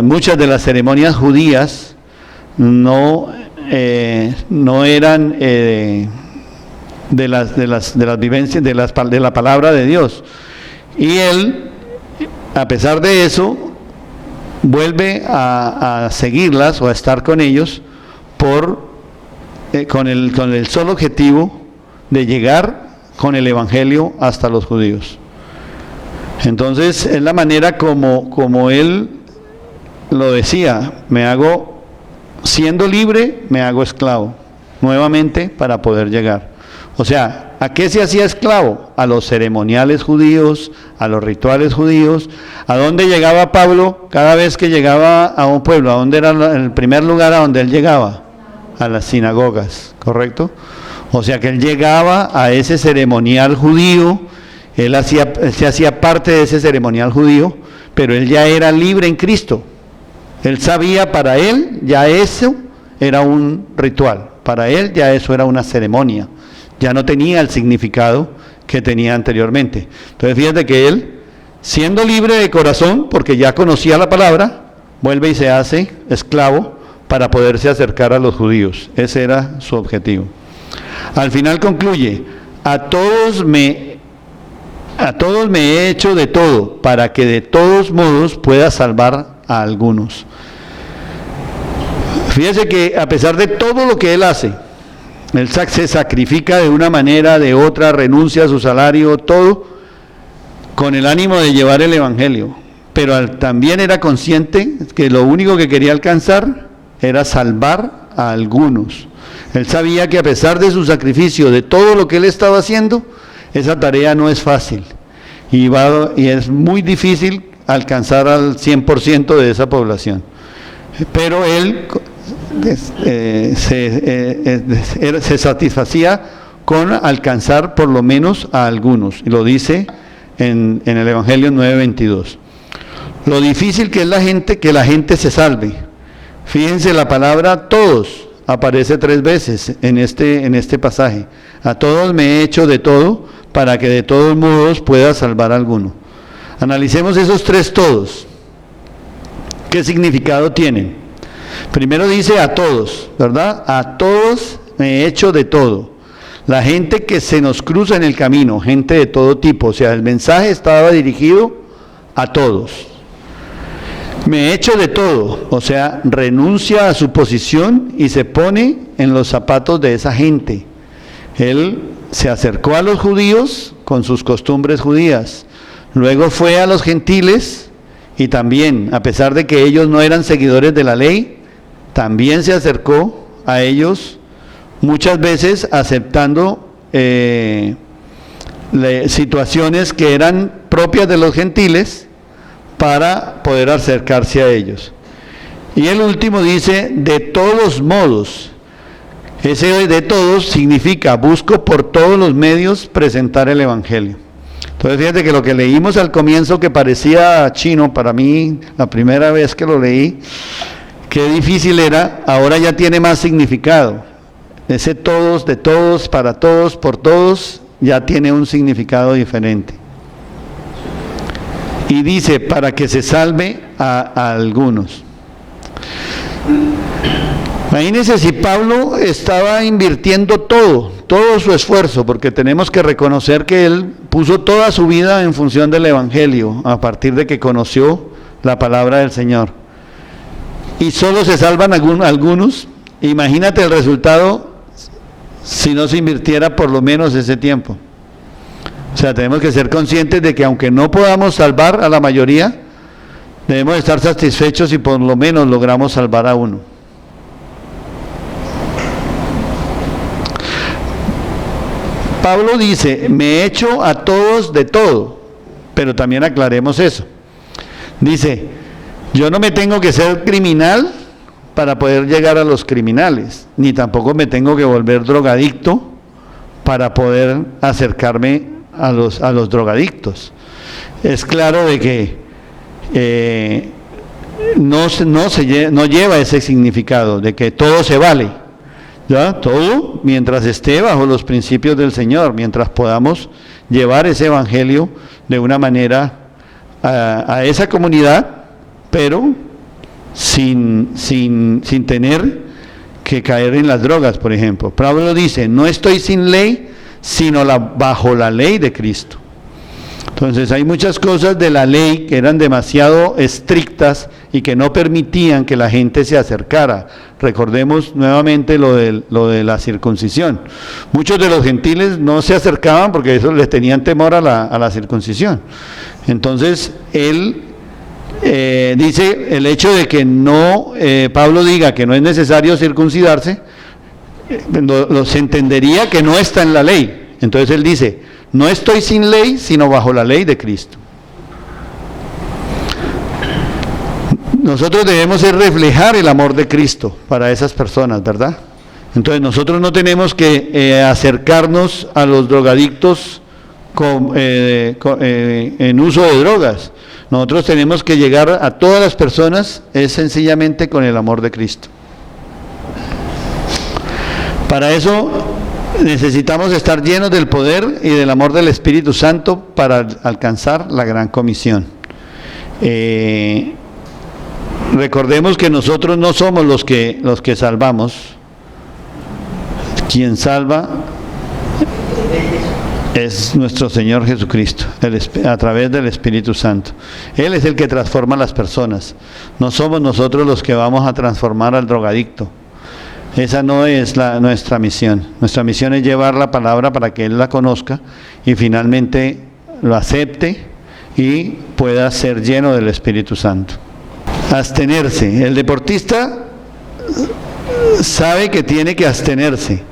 muchas de las ceremonias judías no eran de las vivencias de la palabra de Dios. Y él, a pesar de eso, vuelve a seguirlas o a estar con ellos con el solo objetivo de llegar con el Evangelio hasta los judíos. Entonces es la manera como él lo decía: siendo libre, me hago esclavo nuevamente para poder llegar. O sea, ¿a qué se hacía esclavo? A los ceremoniales judíos, a los rituales judíos. ¿A dónde llegaba Pablo cada vez que llegaba a un pueblo? ¿A dónde era el primer lugar a donde él llegaba? A las sinagogas, ¿correcto? O sea que él llegaba a ese ceremonial judío. Él se hacía parte de ese ceremonial judío, pero él ya era libre en Cristo. Él sabía, para él ya eso era un ritual, para él ya eso era una ceremonia, ya no tenía el significado que tenía anteriormente. Entonces fíjate que él, siendo libre de corazón, porque ya conocía la palabra, vuelve y se hace esclavo para poderse acercar a los judíos. Ese era su objetivo. Al final concluye: a todos me he hecho de todo, para que de todos modos pueda salvar a algunos. Fíjese que a pesar de todo lo que él hace, él se sacrifica de una manera, de otra, renuncia a su salario, todo, con el ánimo de llevar el Evangelio. Pero también era consciente que lo único que quería alcanzar era salvar a algunos. Él sabía que a pesar de su sacrificio, de todo lo que él estaba haciendo, esa tarea no es fácil y es muy difícil alcanzar al 100% de esa población. Pero él se satisfacía con alcanzar por lo menos a algunos, y lo dice en el Evangelio 9:22. Lo difícil que es que la gente se salve. Fíjense, la palabra todos aparece 3 veces en este pasaje. A todos me he hecho de todo, para que de todos modos pueda salvar a alguno. Analicemos esos 3 todos. ¿Qué significado tienen? Primero dice a todos, ¿verdad? A todos me he hecho de todo. La gente que se nos cruza en el camino, gente de todo tipo. O sea, el mensaje estaba dirigido a todos. Me he hecho de todo, o sea, renuncia a su posición y se pone en los zapatos de esa gente. Él se acercó a los judíos con sus costumbres judías, luego fue a los gentiles y también, a pesar de que ellos no eran seguidores de la ley, también se acercó a ellos, muchas veces aceptando situaciones que eran propias de los gentiles para poder acercarse a ellos. Y el último dice, de todos modos. Ese de todos significa busco por todos los medios presentar el Evangelio. Entonces fíjate que lo que leímos al comienzo, que parecía chino para mí la primera vez que lo leí, qué difícil era, ahora ya tiene más significado. Ese todos, de todos, para todos, por todos, ya tiene un significado diferente. Y dice, para que se salve a algunos. Imagínense si Pablo estaba invirtiendo todo su esfuerzo, porque tenemos que reconocer que él puso toda su vida en función del Evangelio, a partir de que conoció la palabra del Señor. Y solo se salvan algunos. Imagínate el resultado si no se invirtiera por lo menos ese tiempo. O sea, tenemos que ser conscientes de que aunque no podamos salvar a la mayoría, debemos estar satisfechos si por lo menos logramos salvar a uno. Pablo dice, me echo a todos de todo, pero también aclaremos eso. Dice, yo no me tengo que ser criminal para poder llegar a los criminales, ni tampoco me tengo que volver drogadicto para poder acercarme a los drogadictos. Es claro de que no lleva ese significado de que todo se vale. ¿Ya? Todo mientras esté bajo los principios del Señor, mientras podamos llevar ese evangelio de una manera a esa comunidad, pero sin tener que caer en las drogas, por ejemplo. Pablo dice, no estoy sin ley, sino bajo la ley de Cristo. Entonces hay muchas cosas de la ley que eran demasiado estrictas y que no permitían que la gente se acercara. Recordemos nuevamente lo de la circuncisión. Muchos de los gentiles no se acercaban porque eso les tenían temor a la circuncisión. Entonces él dice, el hecho de que no, Pablo diga que no es necesario circuncidarse, se entendería que no está en la ley. Entonces él dice, no estoy sin ley, sino bajo la ley de Cristo. Nosotros debemos reflejar el amor de Cristo para esas personas, ¿verdad? Entonces nosotros no tenemos que acercarnos a los drogadictos en uso de drogas. Nosotros tenemos que llegar a todas las personas, es sencillamente con el amor de Cristo. Para eso necesitamos estar llenos del poder y del amor del Espíritu Santo para alcanzar la gran comisión. Recordemos que nosotros no somos los que salvamos. Quien salva es nuestro Señor Jesucristo, a través del Espíritu Santo. Él es el que transforma a las personas. No somos nosotros los que vamos a transformar al drogadicto. Esa no es nuestra misión. Nuestra misión es llevar la palabra para que él la conozca y finalmente lo acepte y pueda ser lleno del Espíritu Santo. Abstenerse. El deportista sabe que tiene que abstenerse.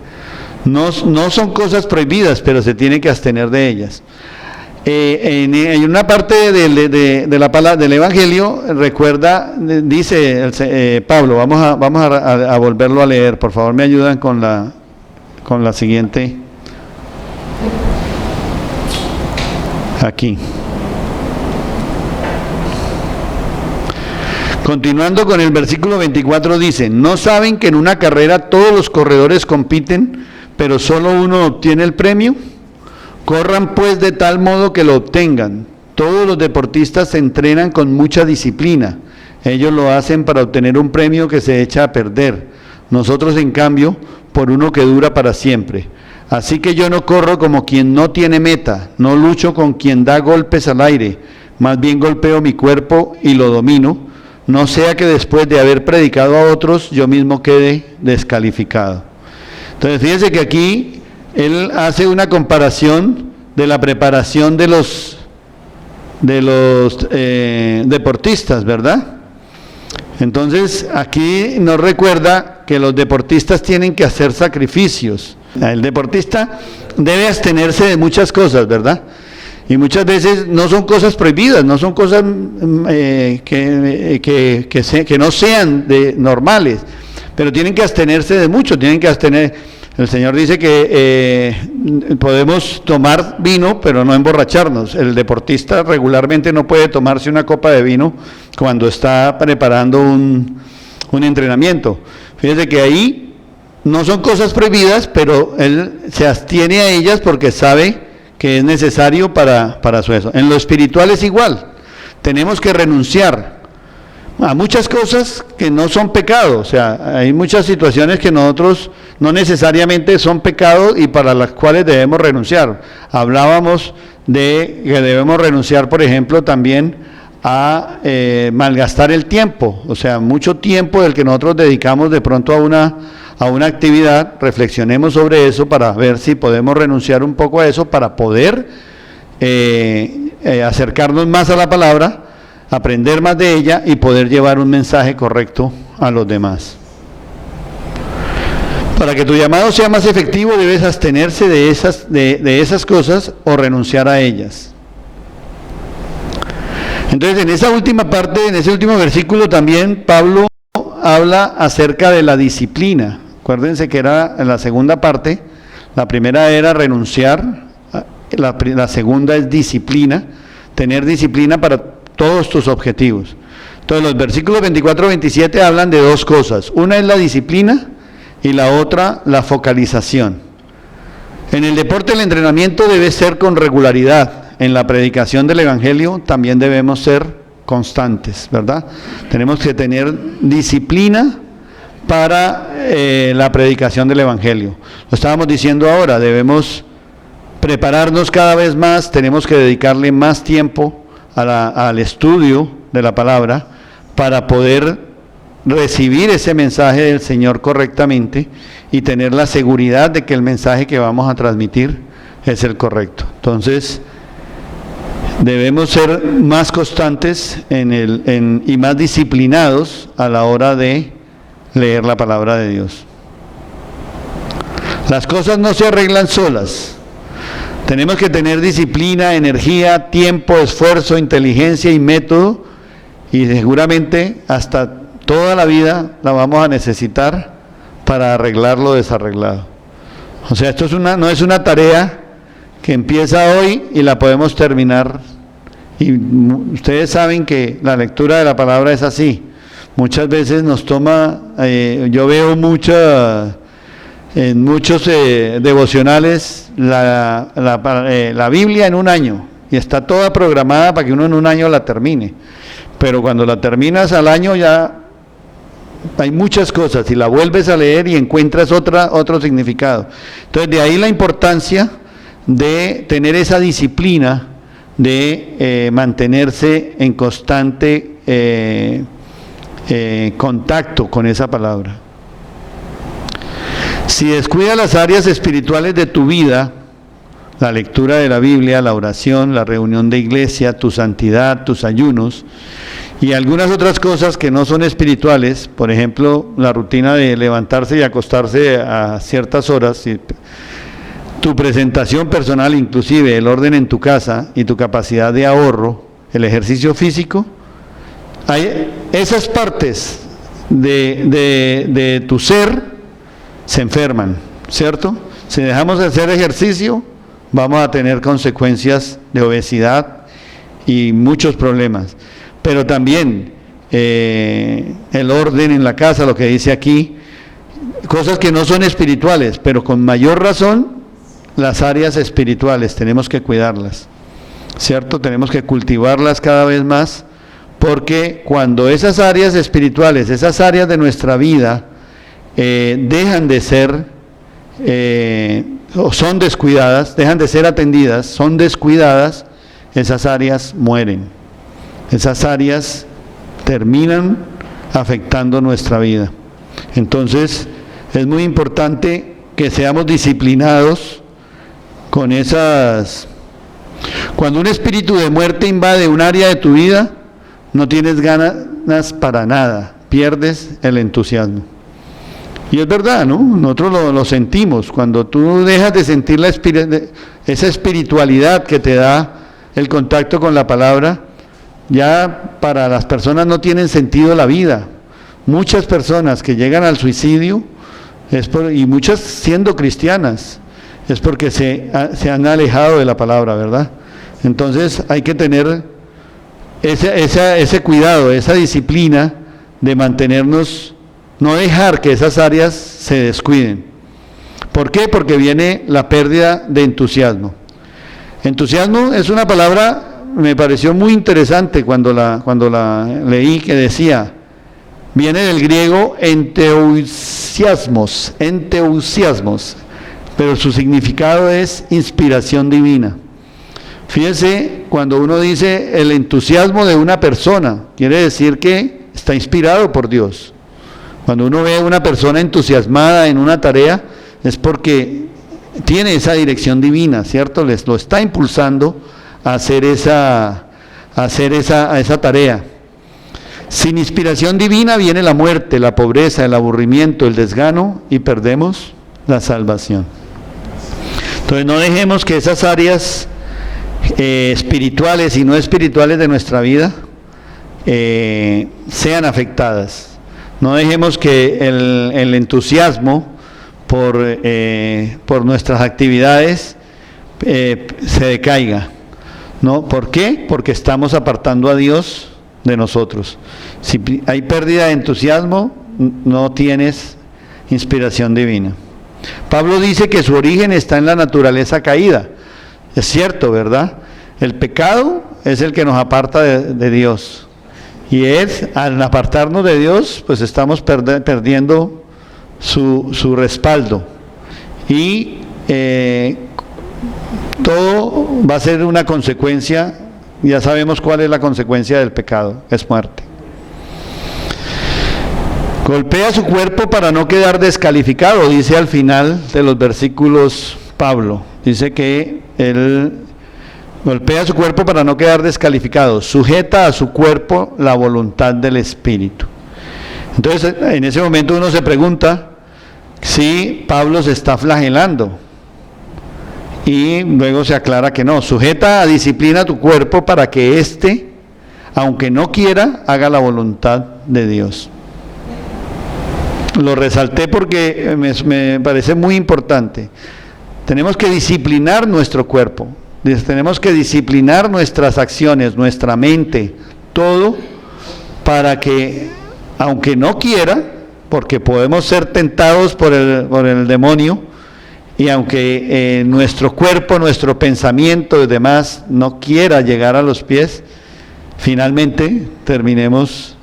No son cosas prohibidas, pero se tiene que abstener de ellas. En una parte de la palabra del Evangelio, recuerda, dice Pablo, vamos a volverlo a leer, por favor me ayudan con la siguiente. Aquí. Continuando con el versículo 24 dice, ¿no saben que en una carrera todos los corredores compiten, pero solo uno obtiene el premio? Corran pues de tal modo que lo obtengan. Todos los deportistas se entrenan con mucha disciplina. Ellos lo hacen para obtener un premio que se echa a perder. Nosotros, en cambio, por uno que dura para siempre. Así que yo no corro como quien no tiene meta, no lucho con quien da golpes al aire, más bien golpeo mi cuerpo y lo domino, no sea que después de haber predicado a otros, yo mismo quede descalificado. Entonces, fíjense que aquí él hace una comparación de la preparación de los deportistas, ¿verdad? Entonces, aquí nos recuerda que los deportistas tienen que hacer sacrificios. El deportista debe abstenerse de muchas cosas, ¿verdad? Y muchas veces no son cosas prohibidas, no son cosas que no sean normales, pero tienen que abstenerse de mucho, tienen que abstener. El Señor dice que podemos tomar vino, pero no emborracharnos. El deportista regularmente no puede tomarse una copa de vino cuando está preparando un entrenamiento. Fíjese que ahí no son cosas prohibidas, pero él se abstiene a ellas porque sabe que es necesario para su eso. En lo espiritual es igual. Tenemos que renunciar a muchas cosas que no son pecado. O sea, hay muchas situaciones que nosotros no necesariamente son pecado y para las cuales debemos renunciar. Hablábamos de que debemos renunciar, por ejemplo, también a malgastar el tiempo. O sea, mucho tiempo del que nosotros dedicamos de pronto a una actividad. Reflexionemos sobre eso para ver si podemos renunciar un poco a eso para poder acercarnos más a la palabra, aprender más de ella y poder llevar un mensaje correcto a los demás. Para que tu llamado sea más efectivo debes abstenerse de esas cosas o renunciar a ellas. Entonces, en esa última parte, en ese último versículo también Pablo habla acerca de la disciplina. Acuérdense que era en la segunda parte, la primera era renunciar, la segunda es disciplina, tener disciplina para todos tus objetivos. Entonces los versículos 24-27 hablan de dos cosas, una es la disciplina y la otra la focalización. En el deporte el entrenamiento debe ser con regularidad, en la predicación del Evangelio también debemos ser constantes, ¿verdad? Tenemos que tener disciplina para la predicación del Evangelio. Lo estábamos diciendo ahora, debemos prepararnos cada vez más, tenemos que dedicarle más tiempo al estudio de la palabra para poder recibir ese mensaje del Señor correctamente y tener la seguridad de que el mensaje que vamos a transmitir es el correcto. Entonces, debemos ser más constantes y más disciplinados a la hora de leer la palabra de Dios. Las cosas no se arreglan solas. Tenemos que tener disciplina, energía, tiempo, esfuerzo, inteligencia y método, y seguramente hasta toda la vida la vamos a necesitar para arreglar lo desarreglado. O sea, esto no es una tarea que empieza hoy y la podemos terminar. Y ustedes saben que la lectura de la palabra es así. Muchas veces nos toma, yo veo en muchos devocionales la Biblia en un año y está toda programada para que uno en un año la termine, pero cuando la terminas al año ya hay muchas cosas y la vuelves a leer y encuentras otro significado. Entonces de ahí la importancia de tener esa disciplina de mantenerse en constante contacto con esa palabra. Si descuidas las áreas espirituales de tu vida, la lectura de la Biblia, la oración, la reunión de iglesia, tu santidad, tus ayunos y algunas otras cosas que no son espirituales, por ejemplo, la rutina de levantarse y acostarse a ciertas horas, tu presentación personal, inclusive el orden en tu casa y tu capacidad de ahorro, el ejercicio físico, esas partes de tu ser se enferman, ¿cierto? Si dejamos de hacer ejercicio, vamos a tener consecuencias de obesidad y muchos problemas. Pero también el orden en la casa, lo que dice aquí, cosas que no son espirituales, pero con mayor razón, las áreas espirituales, tenemos que cuidarlas, ¿cierto? Tenemos que cultivarlas cada vez más, porque cuando esas áreas espirituales, esas áreas de nuestra vida, dejan de ser o son descuidadas, dejan de ser atendidas, son descuidadas, esas áreas mueren, esas áreas terminan afectando nuestra vida. Entonces es muy importante que seamos disciplinados con esas. Cuando un espíritu de muerte invade un área de tu vida, no tienes ganas para nada, pierdes el entusiasmo. Y es verdad, ¿no? Nosotros lo sentimos. Cuando tú dejas de sentir esa espiritualidad que te da el contacto con la palabra, ya para las personas no tienen sentido la vida. muchas personas que llegan al suicidio, y muchas siendo cristianas, es porque se han alejado de la palabra, ¿verdad? Entonces hay que tener ese cuidado, esa disciplina de mantenernos, no dejar que esas áreas se descuiden. ¿Por qué? Porque viene la pérdida de entusiasmo. Entusiasmo es una palabra, me pareció muy interesante cuando la leí, que decía, viene del griego enteusiasmos, pero su significado es inspiración divina. Fíjense, cuando uno dice el entusiasmo de una persona, quiere decir que está inspirado por Dios. Cuando uno ve a una persona entusiasmada en una tarea, es porque tiene esa dirección divina, ¿cierto? Lo está impulsando a hacer esa tarea. Sin inspiración divina viene la muerte, la pobreza, el aburrimiento, el desgano y perdemos la salvación. Entonces no dejemos que esas áreas espirituales y no espirituales de nuestra vida sean afectadas. No dejemos que el entusiasmo por nuestras actividades se decaiga, ¿no? ¿Por qué? Porque estamos apartando a Dios de nosotros. Si hay pérdida de entusiasmo, no tienes inspiración divina. Pablo dice que su origen está en la naturaleza caída. Es cierto, ¿verdad? El pecado es el que nos aparta de Dios. Y al apartarnos de Dios, pues estamos perdiendo su respaldo. Y todo va a ser una consecuencia. Ya sabemos cuál es la consecuencia del pecado, es muerte. Golpea su cuerpo para no quedar descalificado, dice al final de los versículos Pablo. Dice que él golpea su cuerpo para no quedar descalificado, sujeta a su cuerpo la voluntad del Espíritu. Entonces, en ese momento uno se pregunta si Pablo se está flagelando. Y luego se aclara que no, sujeta a disciplina tu cuerpo para que éste, aunque no quiera, haga la voluntad de Dios. Lo resalté porque me parece muy importante. Tenemos que disciplinar nuestro cuerpo, tenemos que disciplinar nuestras acciones, nuestra mente, todo, para que, aunque no quiera, porque podemos ser tentados por el demonio, y aunque nuestro cuerpo, nuestro pensamiento y demás no quiera llegar a los pies, finalmente terminemos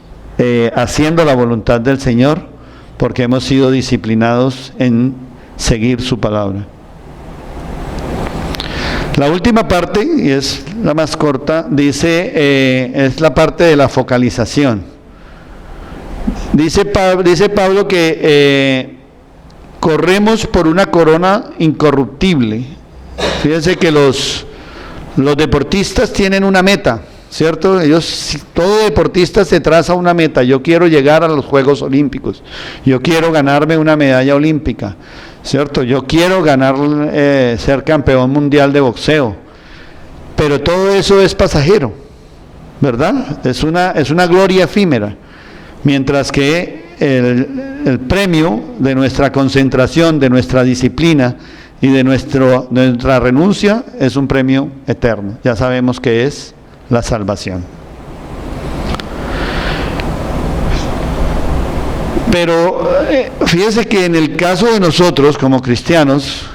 haciendo la voluntad del Señor, porque hemos sido disciplinados en seguir su palabra. La última parte, y es la más corta, dice, es la parte de la focalización. Dice Pablo que corremos por una corona incorruptible. Fíjense que los deportistas tienen una meta, ¿cierto? Todo deportista se traza una meta. Yo quiero llegar a los Juegos Olímpicos. Yo quiero ganarme una medalla olímpica, ¿cierto? Yo quiero ser campeón mundial de boxeo. Pero todo eso es pasajero, ¿verdad? Es una gloria efímera. Mientras que el premio de nuestra concentración, de nuestra disciplina y de nuestra renuncia es un premio eterno. Ya sabemos que es la salvación. Pero fíjese que en el caso de nosotros como cristianos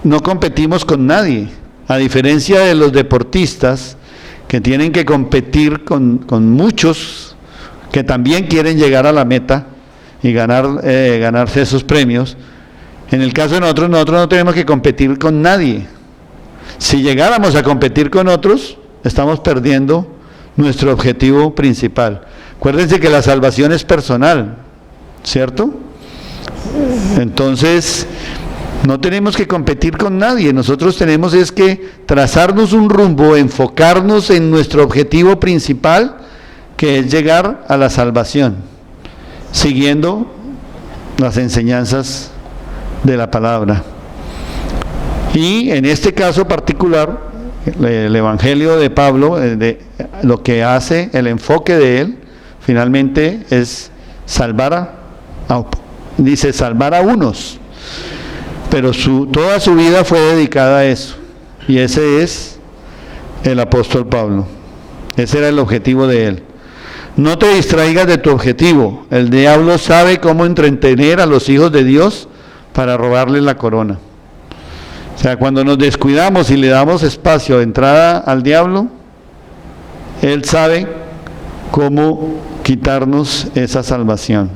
no competimos con nadie, a diferencia de los deportistas que tienen que competir con muchos que también quieren llegar a la meta y ganarse esos premios. En el caso de nosotros no tenemos que competir con nadie. Si llegáramos a competir con otros, estamos perdiendo nuestro objetivo principal. Acuérdense que la salvación es personal, ¿cierto? Entonces, no tenemos que competir con nadie. Nosotros tenemos es que trazarnos un rumbo, enfocarnos en nuestro objetivo principal, que es llegar a la salvación, siguiendo las enseñanzas de la palabra. Y en este caso particular, el Evangelio de Pablo, lo que hace, el enfoque de él, finalmente es salvar a unos, pero toda su vida fue dedicada a eso, y ese es el apóstol Pablo. Ese era el objetivo de él. No te distraigas de tu objetivo. El diablo sabe cómo entretener a los hijos de Dios para robarles la corona. O sea, cuando nos descuidamos y le damos espacio de entrada al diablo, él sabe cómo quitarnos esa salvación.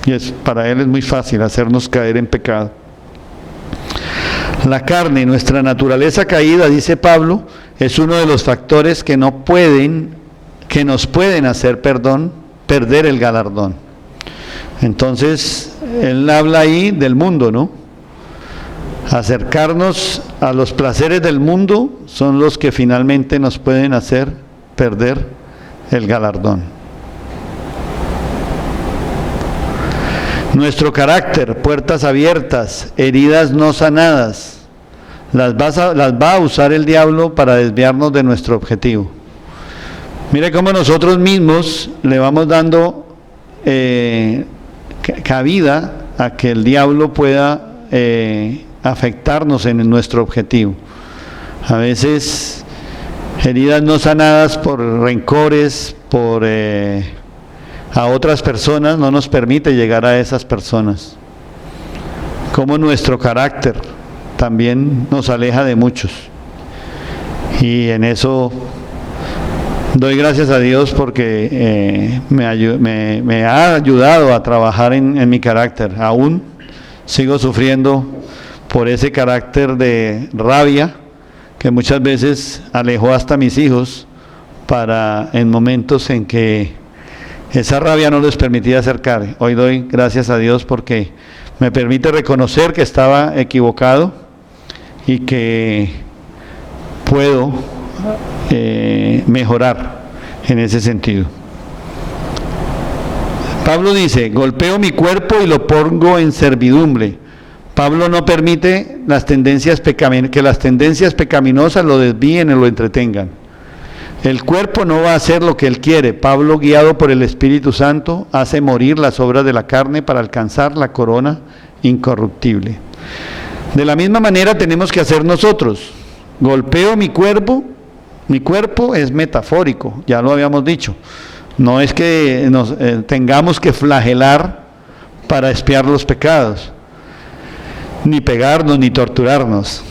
Y para él es muy fácil hacernos caer en pecado. La carne, nuestra naturaleza caída, dice Pablo, es uno de los factores que nos pueden hacer perder el galardón. Entonces, él habla ahí del mundo, ¿no? Acercarnos a los placeres del mundo son los que finalmente nos pueden hacer perder el galardón. Nuestro carácter, puertas abiertas, heridas no sanadas, las va a usar el diablo para desviarnos de nuestro objetivo. Mire cómo nosotros mismos le vamos dando cabida a que el diablo pueda afectarnos en nuestro objetivo. A veces heridas no sanadas por rencores, por a otras personas, no nos permite llegar a esas personas. Como nuestro carácter también nos aleja de muchos. Y en eso doy gracias a Dios porque me ha ayudado a trabajar en mi carácter. Aún sigo sufriendo por ese carácter de rabia que muchas veces alejó hasta a mis hijos en momentos en que esa rabia no les permitía acercar. Hoy doy gracias a Dios porque me permite reconocer que estaba equivocado y que puedo mejorar en ese sentido. Pablo dice, golpeo mi cuerpo y lo pongo en servidumbre. Pablo no permite que las tendencias pecaminosas lo desvíen o lo entretengan. El cuerpo no va a hacer lo que él quiere. Pablo, guiado por el Espíritu Santo, hace morir las obras de la carne para alcanzar la corona incorruptible. De la misma manera tenemos que hacer nosotros. Golpeo mi cuerpo. Mi cuerpo es metafórico, ya lo habíamos dicho. No es que nos tengamos que flagelar para expiar los pecados, ni pegarnos, ni torturarnos.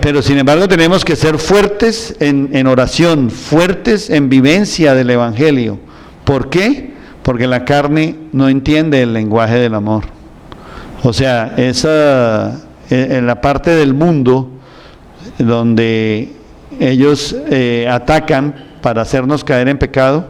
Pero sin embargo tenemos que ser fuertes en oración, fuertes en vivencia del Evangelio. ¿Por qué? Porque la carne no entiende el lenguaje del amor. O sea, en la parte del mundo donde ellos atacan para hacernos caer en pecado,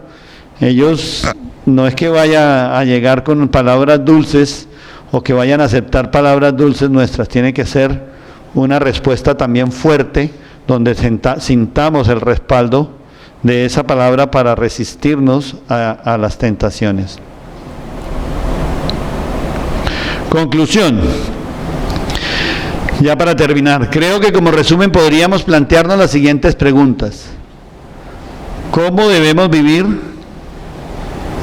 ellos no es que vaya a llegar con palabras dulces o que vayan a aceptar palabras dulces nuestras, tiene que ser una respuesta también fuerte, donde sintamos el respaldo de esa palabra para resistirnos a las tentaciones. Conclusión. Ya para terminar, creo que como resumen podríamos plantearnos las siguientes preguntas. ¿Cómo debemos vivir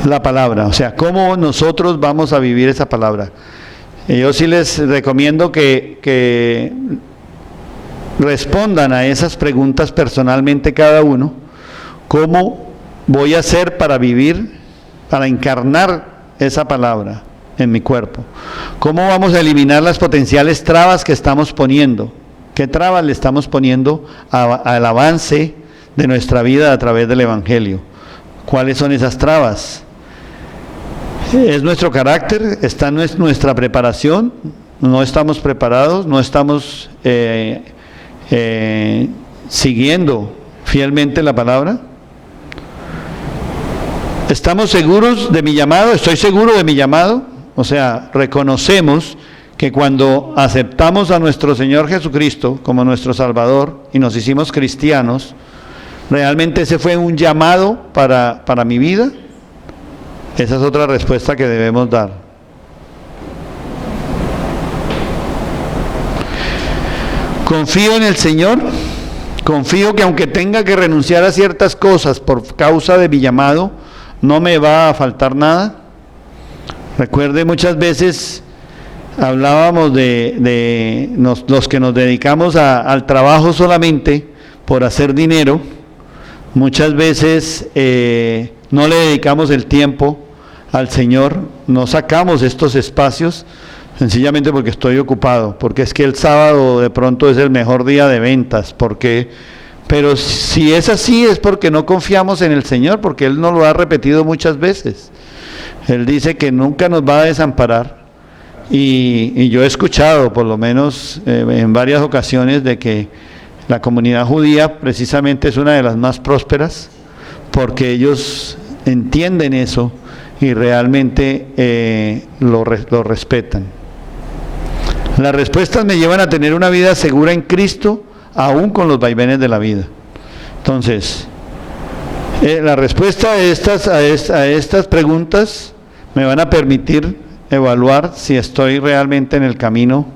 la palabra? O sea, ¿cómo nosotros vamos a vivir esa palabra? Yo sí les recomiendo que respondan a esas preguntas personalmente cada uno. ¿Cómo voy a hacer para vivir, para encarnar esa palabra en mi cuerpo? ¿Cómo vamos a eliminar las potenciales trabas que estamos poniendo? ¿Qué trabas le estamos poniendo al avance de nuestra vida a través del Evangelio? ¿Cuáles son esas trabas? ¿Es nuestro carácter? ¿Está nuestra preparación? ¿No estamos preparados? ¿No estamos siguiendo fielmente la palabra? ¿Estamos seguros de mi llamado? ¿Estoy seguro de mi llamado? O sea, reconocemos que cuando aceptamos a nuestro Señor Jesucristo como nuestro Salvador y nos hicimos cristianos, ¿realmente ese fue un llamado para mi vida? Esa es otra respuesta que debemos dar. ¿Confío en el Señor? ¿Confío que aunque tenga que renunciar a ciertas cosas por causa de mi llamado, no me va a faltar nada. Recuerde, muchas veces hablábamos de los que nos dedicamos al trabajo solamente por hacer dinero. Muchas veces no le dedicamos el tiempo al Señor, no sacamos estos espacios sencillamente porque estoy ocupado, porque es que el sábado de pronto es el mejor día de ventas, pero si es así es porque no confiamos en el Señor, porque Él nos lo ha repetido muchas veces. Él dice que nunca nos va a desamparar, y yo he escuchado por lo menos en varias ocasiones de que la comunidad judía precisamente es una de las más prósperas, porque ellos entienden eso y realmente lo respetan. Las respuestas me llevan a tener una vida segura en Cristo, aún con los vaivenes de la vida. Entonces, la respuesta a estas preguntas me van a permitir evaluar si estoy realmente en el camino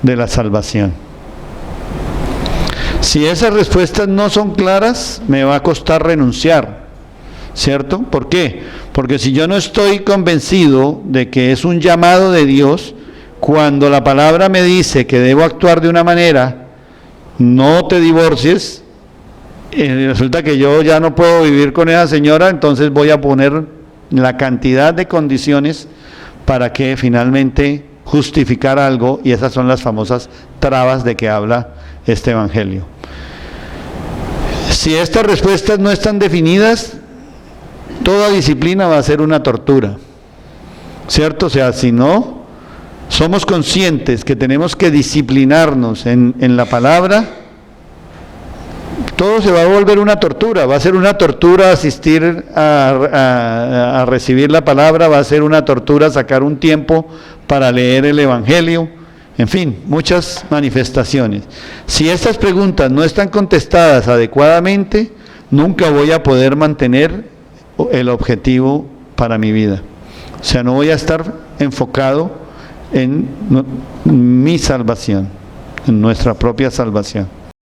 de la salvación. Si esas respuestas no son claras, me va a costar renunciar, ¿cierto? ¿Por qué? Porque si yo no estoy convencido de que es un llamado de Dios, cuando la palabra me dice que debo actuar de una manera, no te divorcies, resulta que yo ya no puedo vivir con esa señora, entonces voy a poner la cantidad de condiciones para que finalmente justificar algo, y esas son las famosas trabas de que habla este evangelio. Si estas respuestas no están definidas, toda disciplina va a ser una tortura, ¿cierto? O sea, si no somos conscientes que tenemos que disciplinarnos en la palabra, todo se va a volver una tortura. Va a ser una tortura asistir a recibir la palabra, va a ser una tortura sacar un tiempo para leer el evangelio, en fin, muchas manifestaciones. Si estas preguntas no están contestadas adecuadamente, nunca voy a poder mantener el objetivo para mi vida. O sea, no voy a estar enfocado en mi salvación, en nuestra propia salvación.